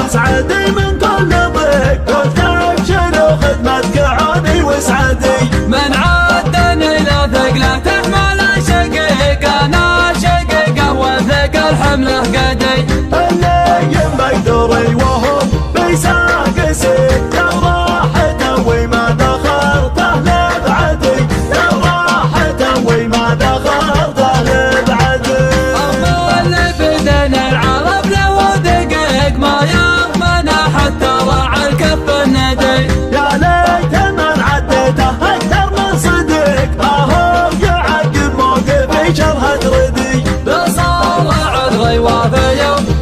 واسعدي من كل ضيق، قلت ابشر خدمتك عوني واسعدي. من عدني لا ثقله تحمل شقيق، انا شقيقه وثقل حمله قدي. اللي مقدوري وهو بيساق سيق، لو راحته وما دخلته لبعدي، لو راحته وما دخلته لبعدي. افضل اللي بدن العرب لو دقيق، ما يضمنه حتى راعى الكف الندي. يا ليت من عديته اكثر من صديق، اهو يعقب موقفي شرهة ردي. بصار عذري وافي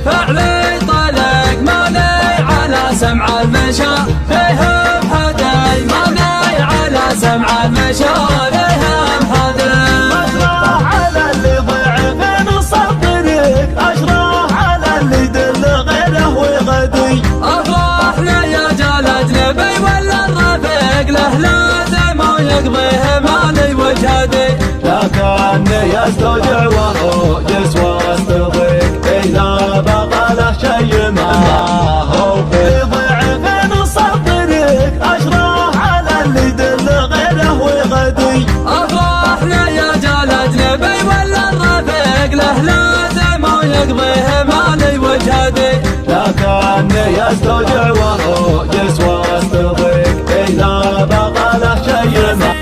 فعلي طلق، ماني على سمع المشى فيهم حدي، ماني على سمع المشى فيهم حدي. اشرح على اللي ضعف نص الطريق، اشرح على اللي دل غيره وغدي. افرح لي يا جال اجنبي ولا الرفيق، له لازم ويقضيه مالي وجهدي. لكني استودع وهو يسوى استضيق، اذا بقى له شي ما هو ضعف نص الطريق، اشرح على اللي دل غيره وغدي. افرح لي يا جال اجنبي ولا الرفيق، له لازم ويقضيه مالي وجهدي. لكني استودع وهو يسوى استضيق، اذا بقى له شي ما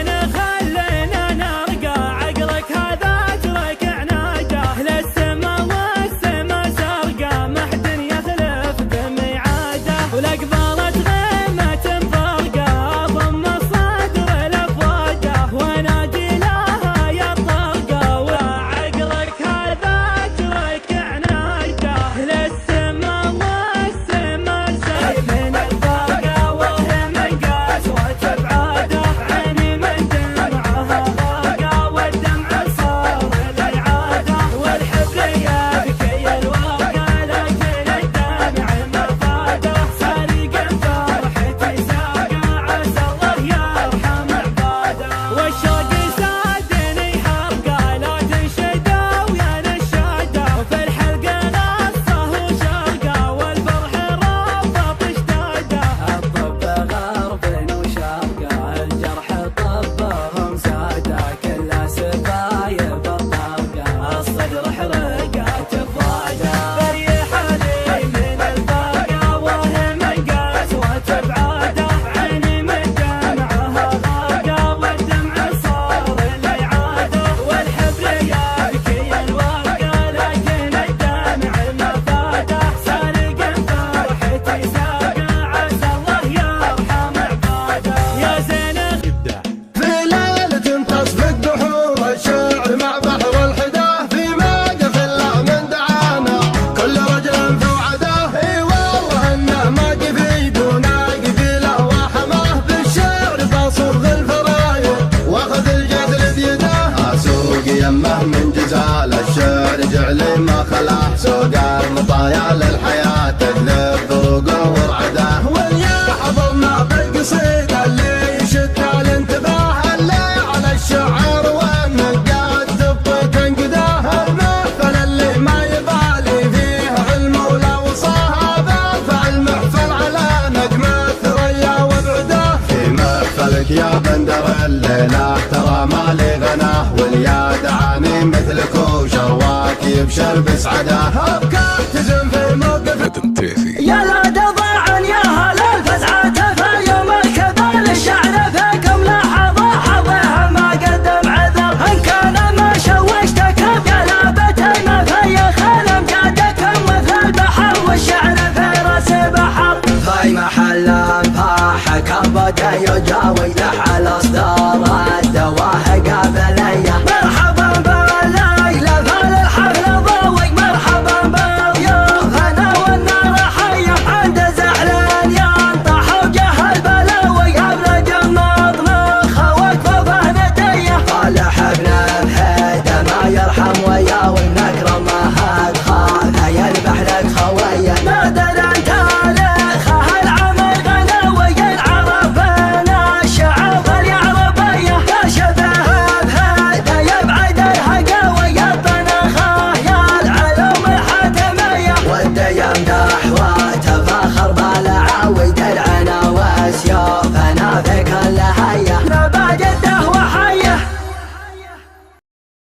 يمه من جزال الشعر جعلي ما خلاه، سوق المطايا للحياة تجلب ذوقه ورعده. واليا حضرنا بالقصيدة اللي يشد الانتباه، اللي على الشعر والنقاد تبطي تنقده. المحفل اللي ما يبالي فيه علم ولا وصاه، ذا المحفل على نجمة ثريا وبعده. في محفلك يا بندر الليلة ترى مالي غناه، واليا دعاني مثلك وشرواك يبشر بسعده. ابكار تزن في موقف يا لا ضاعا يا هلا الفزعة في يوم الكبال، الشعر فيكم لحظة حظها ما قدم عذر. ان كان ما شوشتكم يا لابتي ما في خيل مجادكم مثل البحر، والشعر في راس بحر. في محل انفاحك بدا يجاوي له على اصدار الدواه قابليه. مرحبا بالليلة فالحفل ضوي، مرحبا بالضيوف انا والنار حية. عند زعلان ينطح وجه البلاوي، ابرج المطبخ وقفه فهمتيه. طالح ابن الهيدا ما يرحم وياوي، نكرم هاد خاله يذبح لك خويه. نادر عن تاريخه العمل غناوي، العرب بين الشعب اليعربية. يا شبه بهذا يبعد الهقاوي، الطنخة يا العلوم الحاتمية. ودي يمدح